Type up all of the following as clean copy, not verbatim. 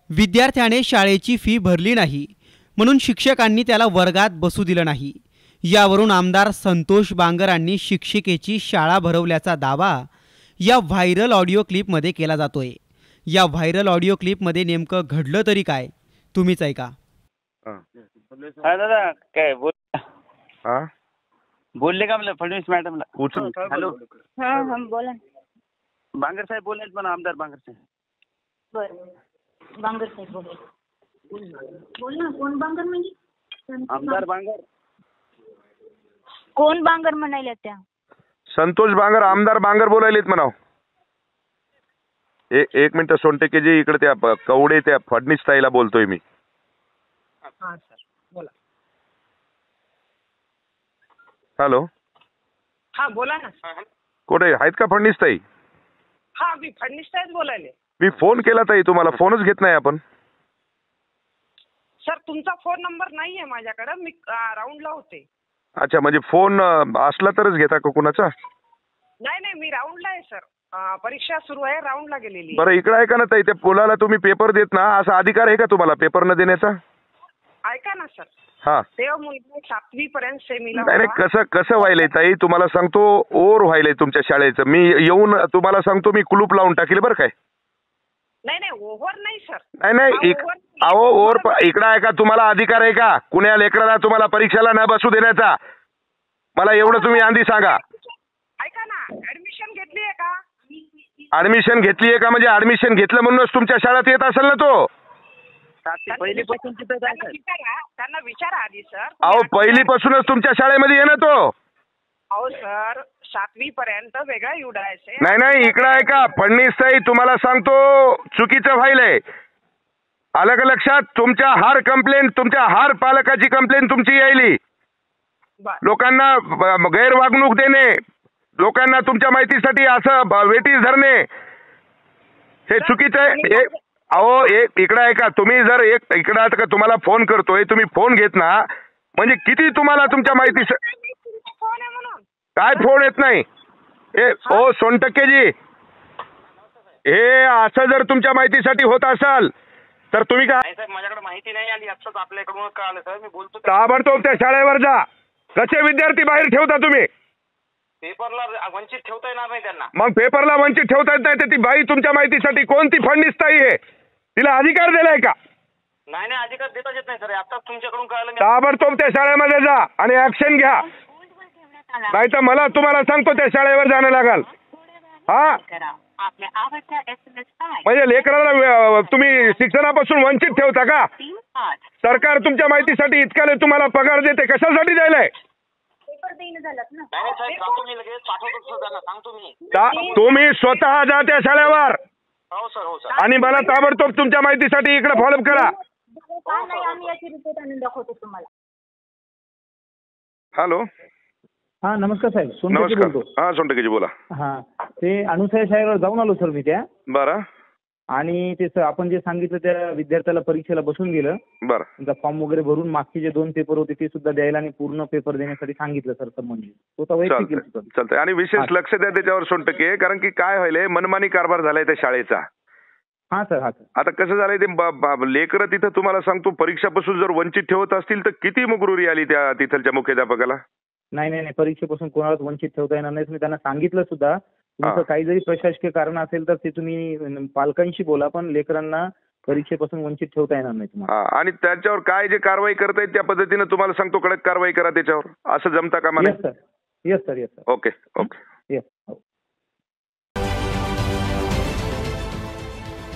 विद्यार्थ्याने शाळेची फी भरली नाही म्हणून शिक्षकांनी त्याला वर्गात बसू दिलं नाही। यावरून आमदार संतोष बांगरांनी शिक्षिकेची शाळा भरवल्याचा दावा या व्हायरल ऑडिओ क्लिपमध्ये केला जातोय। या व्हायरल ऑडिओ क्लिपमध्ये नेमकं घडलं तरी काय, तुम्हीच ऐका। दादा काय हाँ बोलले का मला फडणवीस मॅडमला? उचल। हॅलो, हाँ बोला। बांगर साहेब बोलले पण आमदार बांगर साहेब। बरं, बांगर साहेब बोला। बोल ना, कोण बांगर म्हणजे? आमदार बांगर। कोण बांगर म्हणायला त्या? संतोष बांगर, आमदार बांगर बोलायलेत म्हणाव। एक मिनिट सोनटेके जी, इकडे त्या कवडे त्या फडणीस ताईला बोलतोय मी। हाँ सर बोला। हॅलो, हाँ बोला ना। कुठे आहेत का फडणीस ताई? हाँ मी फडणीस साहेब बोलायले। मी फोन केला ताई, तुम्हाला फोनच घेत नाही आपण। सर तुमचा फोन नंबर नाहीये माझ्याकडे, मी राऊंडला होते। अच्छा, म्हणजे फोन असला तरच घेता का कुणाचा? नाही मी राऊंडला आहे सर, परीक्षा सुरू आहे, राऊंडला गेलेली आहे। बरं इकडे ऐका ना ताई, त्या पोलाला तुम्ही पेपर देत ना, असा अधिकार आहे का तुम्हाला पेपर न देण्याचा? ऐका ना सर, हा तेव्हा मुलगा 7वी पर्यंत सेमीला नाही होता। कसं व्हायलंय ताई, तुम्हाला सांगतो ओर व्हायलंय तुमच्या शाळेचं। मी येऊन तुम्हाला सांगतो, मी कुलूप लावून टाकेल बरं काय? नाही ओव्हर नाही सर। नाही अहो ओर इकडे आहे का, तुम्हाला अधिकार आहे का कुण्या लेकराला तुम्हाला परीक्षेला न बसू देण्याचा? मला एवढं तुम्ही आधी सांगा। ऐका ना, ऍडमिशन घेतली आहे का? ऍडमिशन घेतली आहे का म्हणजे ऍडमिशन घेतलं म्हणूनच तुमच्या शाळेत येत असेल ना तो? पहिलीपासून तिथं जायचं। त्यांना विचारा आधी सर। अहो पहिलीपासूनच तुमच्या शाळेमध्ये ये ना तो। अहो सर 7वी पर्यंत वेगळा युडायचे। नाही इकडे आहे का फडणीस ताई, तुम्हाला सांगतो चुकीचं व्हायलंय। आलं का लक्षात? तुमच्या हर कंप्लेंट, तुमच्या हर पालकाची कंप्लेंट तुमची यायली। लोकांना गैरवागणूक देणे, लोकांना तुमच्या माहितीसाठी असं वेटीस धरणे, हे चुकीचं आहे। अहो इकडे आहे का, तुम्ही जर इकडे आता का तुम्हाला फोन करतोय, तुम्ही फोन घेत ना, म्हणजे किती तुम्हाला तुमच्या माहिती काय फोन येत नाही? ओ सोनटक्केजी, हे असं जर तुमच्या माहितीसाठी होत असाल तर तुम्ही काय? माझ्याकडे माहिती नाही आली, आत्ताच आपल्याकडून कळालं सर। मी बोलतो ताबडतोब त्या शाळेवर जा। कसे विद्यार्थी बाहेर ठेवता तुम्ही? पेपरला वंचित ठेवता येणार नाही त्यांना। मग पेपरला वंचित ठेवता येत नाही तर ती बाई तुमच्या माहितीसाठी कोणती फडणीस ताई आहे? तिला अधिकार दिलाय का? नाही अधिकार देताच येत नाही सर, आताच तुमच्याकडून कळालं। ताबडतोब त्या शाळेमध्ये जा आणि ऍक्शन घ्या, नाही तर मला तुम्हाला सांगतो त्या शाळेवर जाणं लागल। हा म्हणजे लेकराला तुम्ही शिक्षणापासून वंचित ठेवता का? सरकार तुमच्या माहितीसाठी इतका तुम्हाला पगार देते, कशासाठी द्यायलाय? तुम्ही स्वतः जा त्या शाळेवर आणि मला ताबडतोब तुमच्या माहितीसाठी इकडे फॉलोअप करा। हॅलो, हा नमस्कार साहेब, सोनटके बोलतो। हा सोनटकेजी बोला। हा ते अनुसया शाळेवर जाऊन आलो सर मी त्या। बरं, आणि ते आपण जे सांगितलं त्या विद्यार्थ्याला परीक्षेला बसून गेलं। बरं, त्यांचा फॉर्म वगैरे भरून मागचे जे 2 पेपर होते ते सुद्धा द्यायला आणि पूर्ण पेपर देण्यासाठी सांगितलं सर संबंधित। चालतंय आणि विशेष लक्ष द्या त्याच्यावर सोनटके, कारण की काय व्हायलंय, मनमानी कारभार झालाय त्या शाळेचा। हा सर आता कसं झालंय ते लेकरं तिथं तुम्हाला सांगतो परीक्षापासून जर वंचित ठेवत असतील तर किती मुगरुरी आली त्या तिथलच्या मुख्याध्यापकाला। नाही परीक्षेपासून कोणालाच वंचित ठेवता येणार नाही। मी त्यांना सांगितलं सुद्धा, तुमचं काही जरी प्रशासकीय कारण असेल तर ते तुम्ही पालकांशी बोला, पण लेकरांना परीक्षेपासून वंचित ठेवता येणार नाही तुम्हाला। आणि त्याच्यावर काय जे कारवाई करतायत त्या पद्धतीने तुम्हाला सांगतो कडक कारवाई करा त्याच्यावर, असं जमता का मला? Yes sir. Okay yes.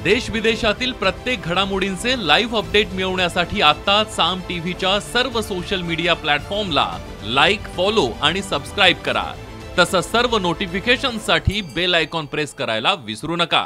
देश विदेशातील प्रत्येक घडामोडींचे लाईव्ह अपडेट मिळवण्यासाठी आता साम टीव्हीच्या सर्व सोशल मीडिया प्लॅटफॉर्मला लाईक, फॉलो आणि सबस्क्राईब करा। तसंच सर्व नोटिफिकेशनसाठी बेल आयकॉन प्रेस करायला विसरू नका।